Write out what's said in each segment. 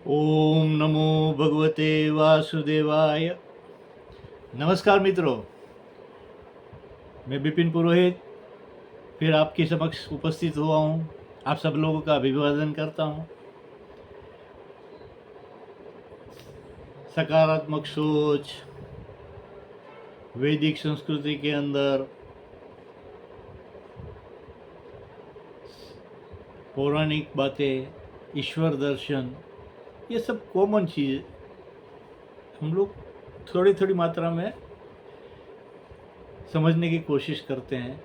ओम नमो भगवते वासुदेवाय। नमस्कार मित्रों, मैं विपिन पुरोहित फिर आपके समक्ष उपस्थित हुआ हूँ। आप सब लोगों का अभिवादन करता हूँ। सकारात्मक सोच, वैदिक संस्कृति के अंदर पौराणिक बातें, ईश्वर दर्शन, ये सब कॉमन चीज़ हम लोग थोड़ी थोड़ी मात्रा में समझने की कोशिश करते हैं।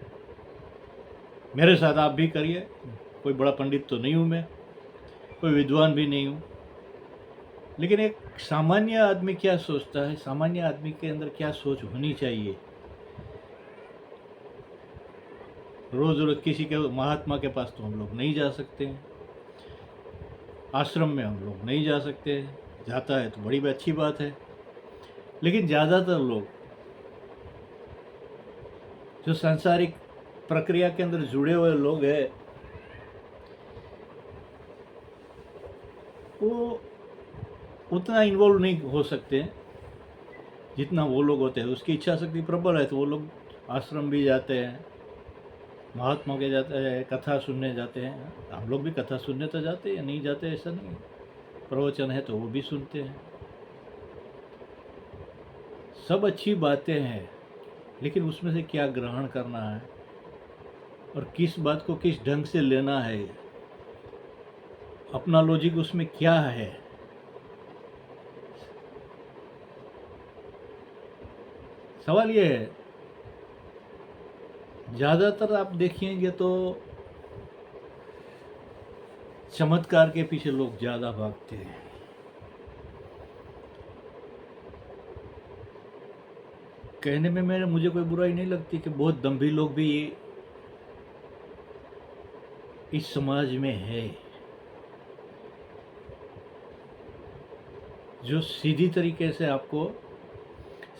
मेरे साथ आप भी करिए। कोई बड़ा पंडित तो नहीं हूँ मैं, कोई विद्वान भी नहीं हूँ, लेकिन एक सामान्य आदमी क्या सोचता है, सामान्य आदमी के अंदर क्या सोच होनी चाहिए। रोज रोज किसी के महात्मा के पास तो हम लोग नहीं जा सकते हैं, आश्रम में हम लोग नहीं जा सकते हैं। जाता है तो बड़ी अच्छी बात है, लेकिन ज़्यादातर लोग जो सांसारिक प्रक्रिया के अंदर जुड़े हुए लोग हैं, वो उतना इन्वॉल्व नहीं हो सकते जितना वो लोग होते हैं। उसकी इच्छा शक्ति प्रबल है तो वो लोग आश्रम भी जाते हैं, महात्मा के जाते हैं, कथा सुनने जाते हैं। हम लोग भी कथा सुनने तो जाते हैं, नहीं जाते ऐसा नहीं। प्रवचन है तो वो भी सुनते हैं। सब अच्छी बातें हैं, लेकिन उसमें से क्या ग्रहण करना है और किस बात को किस ढंग से लेना है, अपना लॉजिक उसमें क्या है। सवाल ये है, ज़्यादातर आप देखेंगे तो चमत्कार के पीछे लोग ज़्यादा भागते हैं। कहने में मुझे कोई बुराई नहीं लगती कि बहुत दम्भी लोग भी इस समाज में है, जो सीधी तरीके से आपको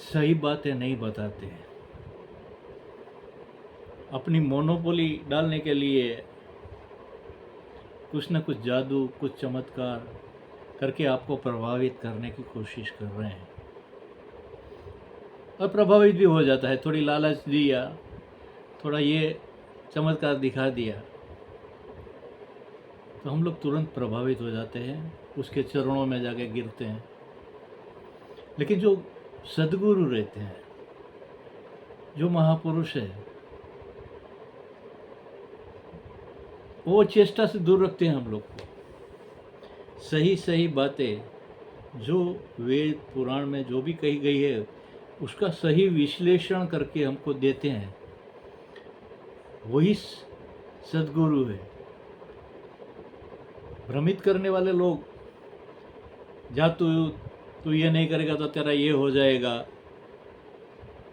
सही बातें नहीं बताते हैं। अपनी मोनोपोली डालने के लिए कुछ न कुछ जादू, कुछ चमत्कार करके आपको प्रभावित करने की कोशिश कर रहे हैं, और प्रभावित भी हो जाता है। थोड़ी लालच दिया, थोड़ा ये चमत्कार दिखा दिया, तो हम लोग तुरंत प्रभावित हो जाते हैं, उसके चरणों में जाके गिरते हैं। लेकिन जो सद्गुरु रहते हैं, जो महापुरुष है, वो चेष्टा से दूर रखते हैं हम लोग को। सही सही बातें जो वेद पुराण में जो भी कही गई है, उसका सही विश्लेषण करके हमको देते हैं। वही सद्गुरु है। भ्रमित करने वाले लोग, जा तू ये नहीं करेगा तो तेरा ये हो जाएगा,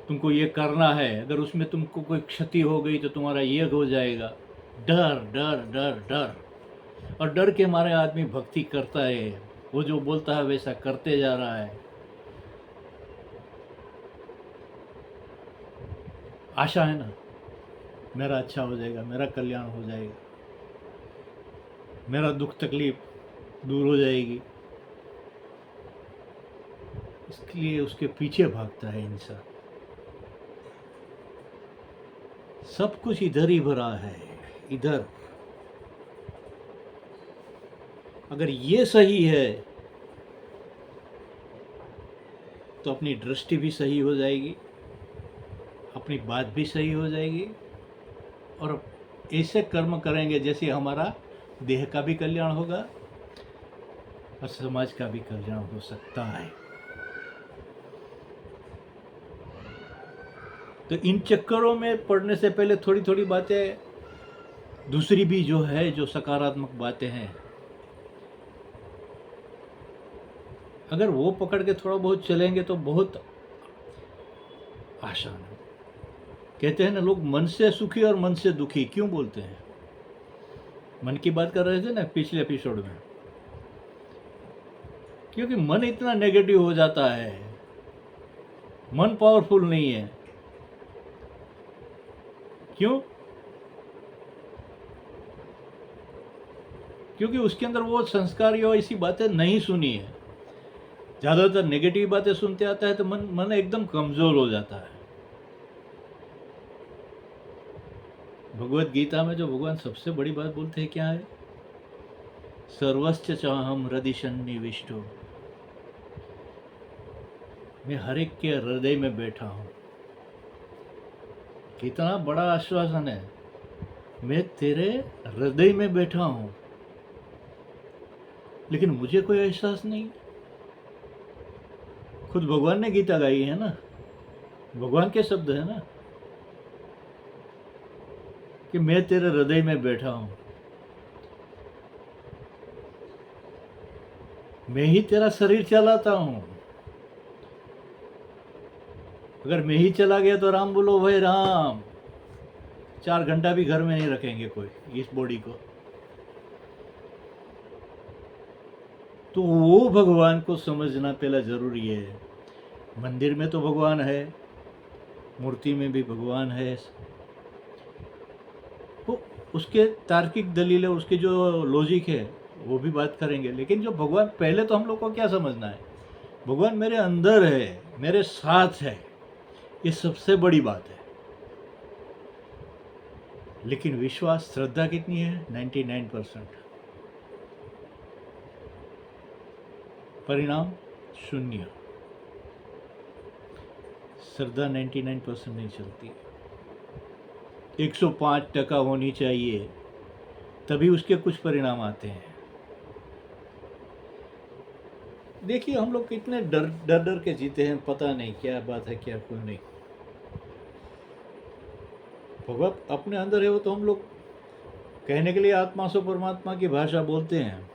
तुमको ये करना है, अगर उसमें तुमको कोई क्षति हो गई तो तुम्हारा ये हो जाएगा। डर डर डर डर, और डर के मारे आदमी भक्ति करता है। वो जो बोलता है वैसा करते जा रहा है। आशा है ना, मेरा अच्छा हो जाएगा, मेरा कल्याण हो जाएगा, मेरा दुख तकलीफ दूर हो जाएगी, इसलिए उसके पीछे भागता है इंसान। सब कुछ इधर ही भरा है, इधर। अगर ये सही है तो अपनी दृष्टि भी सही हो जाएगी, अपनी बात भी सही हो जाएगी, और ऐसे कर्म करेंगे जैसे हमारा देह का भी कल्याण होगा और समाज का भी कल्याण हो सकता है। तो इन चक्करों में पड़ने से पहले थोड़ी थोड़ी बातें दूसरी भी जो है, जो सकारात्मक बातें हैं, अगर वो पकड़ के थोड़ा बहुत चलेंगे तो बहुत आसान है। कहते हैं ना लोग, मन से सुखी और मन से दुखी क्यों बोलते हैं। मन की बात कर रहे थे ना पिछले एपिसोड में, क्योंकि मन इतना नेगेटिव हो जाता है। मन पावरफुल नहीं है। क्यों? क्योंकि उसके अंदर वो संस्कार या ऐसी बातें नहीं सुनी है। ज़्यादातर नेगेटिव बातें सुनते आता है तो मन एकदम कमज़ोर हो जाता है। भगवत गीता में जो भगवान सबसे बड़ी बात बोलते हैं क्या है? सर्वस्य चाहम हृदय सन्निविष्टो, मैं हर एक के हृदय में बैठा हूँ। कितना बड़ा आश्वासन है, मैं तेरे हृदय में बैठा हूँ, लेकिन मुझे कोई एहसास नहीं। खुद भगवान ने गीता गाई है ना, भगवान के शब्द है ना कि मैं तेरे हृदय में बैठा हूँ, मैं ही तेरा शरीर चलाता हूँ। अगर मैं ही चला गया तो राम बोलो भाई राम, 4 घंटा भी घर में नहीं रखेंगे कोई इस बॉडी को। तो वो भगवान को समझना पहला जरूरी है। मंदिर में तो भगवान है, मूर्ति में भी भगवान है, वो उसके तार्किक दलील है, उसके जो लॉजिक है वो भी बात करेंगे। लेकिन जो भगवान, पहले तो हम लोग को क्या समझना है, भगवान मेरे अंदर है, मेरे साथ है, ये सबसे बड़ी बात है। लेकिन विश्वास, श्रद्धा कितनी है? 99%। परिणाम शून्य। श्रद्धा 99% नहीं चलती, 105% होनी चाहिए, तभी उसके कुछ परिणाम आते हैं। देखिए हम लोग कितने डर डर के जीते हैं, पता नहीं क्या बात है क्या क्यों नहीं। भगवान अपने अंदर है, वो तो हम लोग कहने के लिए आत्मा से परमात्मा की भाषा बोलते हैं,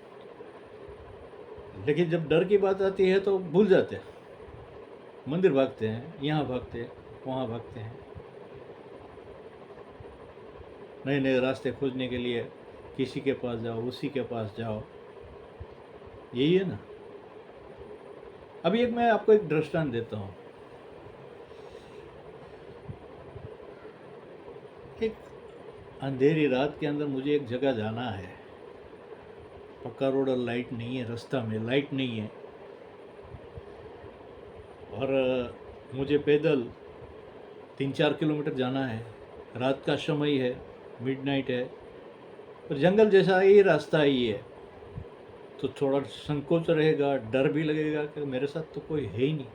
लेकिन जब डर की बात आती है तो भूल जाते हैं, मंदिर भागते हैं, यहाँ भागते हैं, वहाँ भागते हैं, नए नए रास्ते खोजने के लिए किसी के पास जाओ, उसी के पास जाओ, यही है ना। अभी मैं आपको एक दृष्टांत देता हूँ। एक अंधेरी रात के अंदर मुझे एक जगह जाना है, पक्का रोड और लाइट नहीं है, रास्ता में लाइट नहीं है, और मुझे पैदल 3-4 किलोमीटर जाना है, रात का समय है, मिडनाइट है, और जंगल जैसा ही रास्ता ही है, तो थोड़ा संकोच रहेगा, डर भी लगेगा कि मेरे साथ तो कोई है ही नहीं,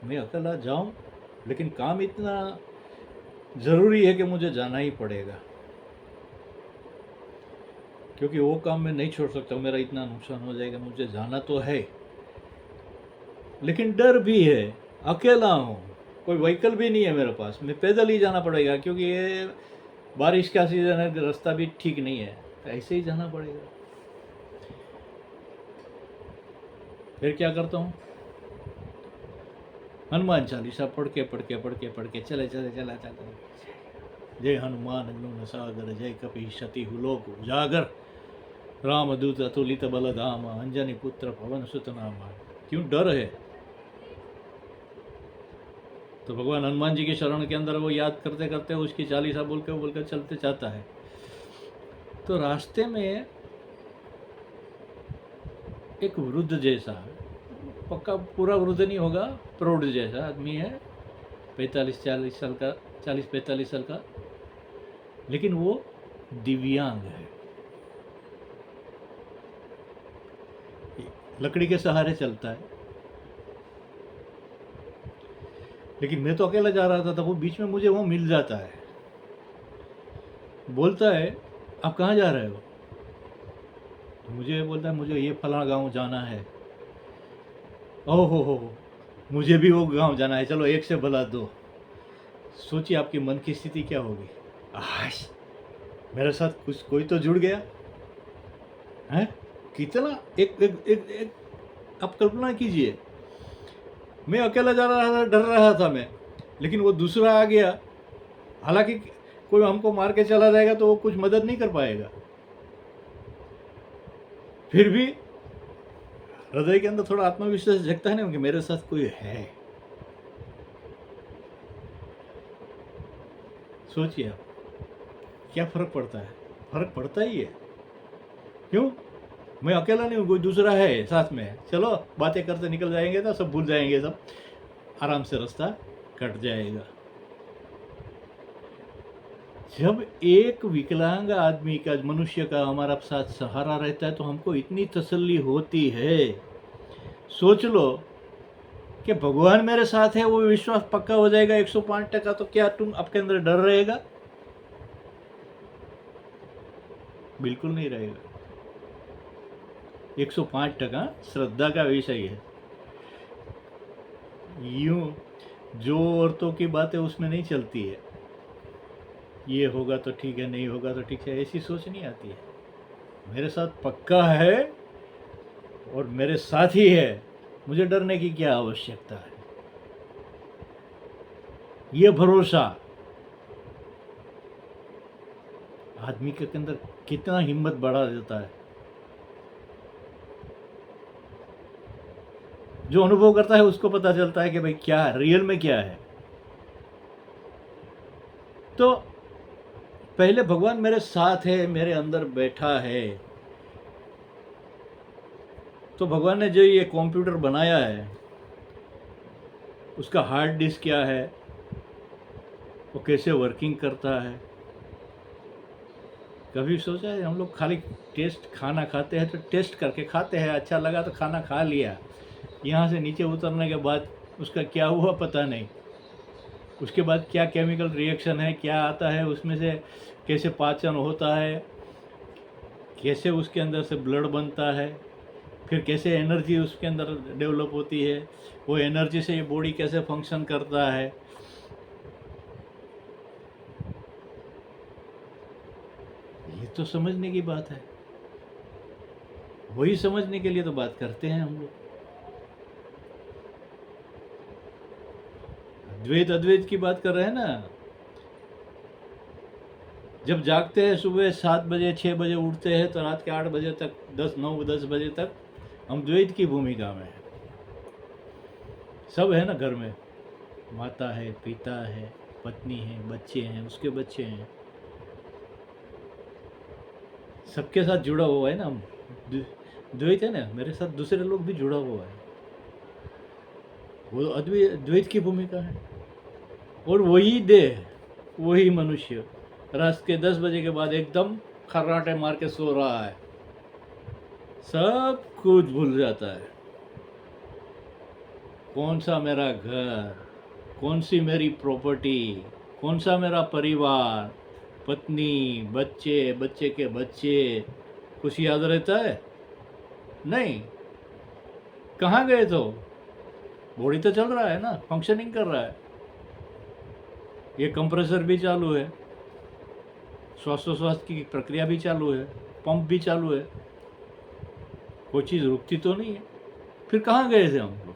मैं अकेला जाऊं, लेकिन काम इतना ज़रूरी है कि मुझे जाना ही पड़ेगा, क्योंकि वो काम मैं नहीं छोड़ सकता, मेरा इतना नुकसान हो जाएगा, मुझे जाना तो है। लेकिन डर भी है, अकेला हूँ, कोई व्हीकल भी नहीं है मेरे पास, मैं पैदल ही जाना पड़ेगा, क्योंकि ये बारिश का सीज़न है, रास्ता भी ठीक नहीं है, तो ऐसे ही जाना पड़ेगा। फिर क्या करता हूँ, हनुमान चालीसा पढ़ के चले जय हनुमान अग्नि सागर, जय कपि सती लोक उजागर, रामदूत अतुलित बलधाम, अंजनी पुत्र पवन सुत नामा। क्यों? डर है। तो भगवान हनुमान जी के शरण के अंदर वो याद करते करते उसकी चालीसा बोल कर चलते जाता है। तो रास्ते में एक वृद्ध जैसा, पक्का पूरा वृद्ध नहीं होगा, प्रौढ़ जैसा आदमी है, 45-40 साल का, 40-45 साल का, लेकिन वो दिव्यांग है, लकड़ी के सहारे चलता है। लेकिन मैं तो अकेला जा रहा था, वो बीच में मुझे वो मिल जाता है, बोलता है आप कहाँ जा रहे हो? तो मुझे बोलता है मुझे ये फलाना गांव जाना है। ओह हो, मुझे भी वो गांव जाना है, चलो एक से भला दो। सोचिए आपकी मन की स्थिति क्या होगी। आश, मेरे साथ कुछ कोई तो जुड़ गया है, कितना एक एक एक, एक आप कल्पना कीजिए, मैं अकेला जा रहा था, डर रहा था मैं, लेकिन वो दूसरा आ गया, हालांकि कोई हमको मार के चला जाएगा तो वो कुछ मदद नहीं कर पाएगा, फिर भी हृदय के अंदर थोड़ा आत्मविश्वास जगता है ना कि मेरे साथ कोई है। सोचिए आप क्या फर्क पड़ता है, फर्क पड़ता ही है। क्यों? मैं अकेला नहीं हूँ, कोई दूसरा है साथ में, चलो बातें करते निकल जाएंगे तो सब भूल जाएंगे, सब आराम से रास्ता कट जाएगा। जब एक विकलांग आदमी का, मनुष्य का हमारा साथ सहारा रहता है तो हमको इतनी तसल्ली होती है। सोच लो कि भगवान मेरे साथ है, वो विश्वास पक्का हो जाएगा 105%। तो क्या तुम आपके अंदर डर रहेगा? बिल्कुल नहीं रहेगा। 105% श्रद्धा का विषय है। यूं जो औरतों की बातें उसमें नहीं चलती है, ये होगा तो ठीक है, नहीं होगा तो ठीक है, ऐसी सोच नहीं आती है। मेरे साथ पक्का है और मेरे साथ ही है, मुझे डरने की क्या आवश्यकता है। ये भरोसा आदमी के अंदर कितना हिम्मत बढ़ा देता है। जो अनुभव करता है उसको पता चलता है कि भाई क्या रियल में क्या है। तो पहले भगवान मेरे साथ है, मेरे अंदर बैठा है। तो भगवान ने जो ये कंप्यूटर बनाया है, उसका हार्ड डिस्क क्या है, वो कैसे वर्किंग करता है, कभी सोचा है? हम लोग खाली टेस्ट, खाना खाते हैं तो टेस्ट करके खाते हैं, अच्छा लगा तो खाना खा लिया, यहाँ से नीचे उतरने के बाद उसका क्या हुआ पता नहीं, उसके बाद क्या केमिकल रिएक्शन है, क्या आता है उसमें से, कैसे पाचन होता है, कैसे उसके अंदर से ब्लड बनता है, फिर कैसे एनर्जी उसके अंदर डेवलप होती है, वो एनर्जी से ये बॉडी कैसे फंक्शन करता है। ये तो समझने की बात है, वही समझने के लिए तो बात करते हैं हम लोग। द्वैत अद्वैत की बात कर रहे हैं ना। जब जागते हैं सुबह 7 बजे 6 बजे उठते हैं तो रात के 8 बजे तक, 9-10 बजे तक हम द्वैत की भूमिका में हैं। सब है ना घर में, माता है, पिता है, पत्नी है, बच्चे हैं, उसके बच्चे हैं, सबके साथ जुड़ा हुआ है ना हम। द्वैत है ना, मेरे साथ दूसरे लोग भी जुड़ा हुआ है, वो द्वैत की भूमिका है। और वही देह, वही मनुष्य रात के 10 बजे के बाद एकदम खर्राटे मार के सो रहा है, सब कुछ भूल जाता है। कौन सा मेरा घर, कौन सी मेरी प्रॉपर्टी, कौन सा मेरा परिवार, पत्नी, बच्चे, बच्चे के बच्चे, कुछ याद रहता है? नहीं। कहाँ गए? तो बॉडी तो चल रहा है ना, फंक्शनिंग कर रहा है, ये कंप्रेसर भी चालू है, श्वासोश्वास की प्रक्रिया भी चालू है, पंप भी चालू है, कोई चीज़ रुकती तो नहीं है। फिर कहाँ गए थे हम लोग?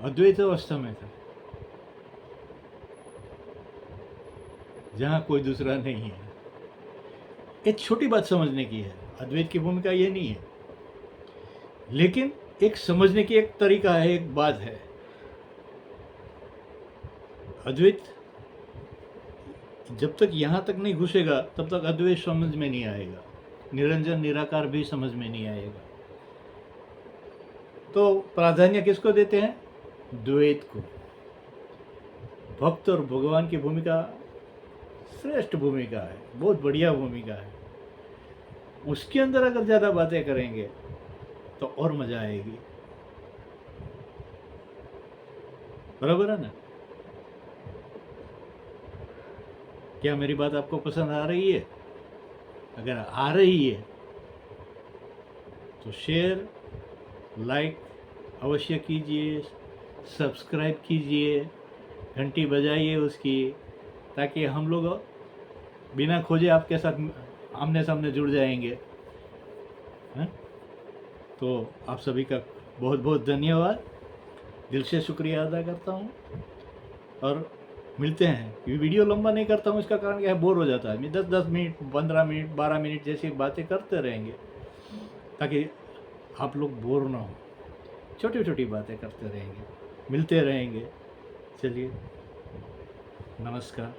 अद्वैत अवस्था में था, जहाँ कोई दूसरा नहीं है। एक छोटी बात समझने की है, अद्वैत की भूमिका ये नहीं है, लेकिन एक समझने की एक तरीका है, एक बात है। अद्वैत जब तक यहाँ तक नहीं घुसेगा तब तक अद्वैत समझ में नहीं आएगा, निरंजन निराकार भी समझ में नहीं आएगा। तो प्राधान्य किसको देते हैं? द्वैत को। भक्त और भगवान की भूमिका श्रेष्ठ भूमिका है, बहुत बढ़िया भूमिका है। उसके अंदर अगर ज़्यादा बातें करेंगे तो और मज़ा आएगी, बराबर है ना? क्या मेरी बात आपको पसंद आ रही है? अगर आ रही है तो शेयर, लाइक अवश्य कीजिए, सब्सक्राइब कीजिए, घंटी बजाइए उसकी, ताकि हम लोग बिना खोजे आपके साथ आमने सामने जुड़ जाएंगे, हैं? तो आप सभी का बहुत बहुत धन्यवाद, दिल से शुक्रिया अदा करता हूँ। और मिलते हैं। ये वीडियो लंबा नहीं करता हूँ, इसका कारण क्या है, बोर हो जाता है। मैं 10-10 मिनट, 15 मिनट, 12 मिनट जैसी बातें करते रहेंगे ताकि आप लोग बोर ना हो, छोटी छोटी बातें करते रहेंगे, मिलते रहेंगे। चलिए, नमस्कार।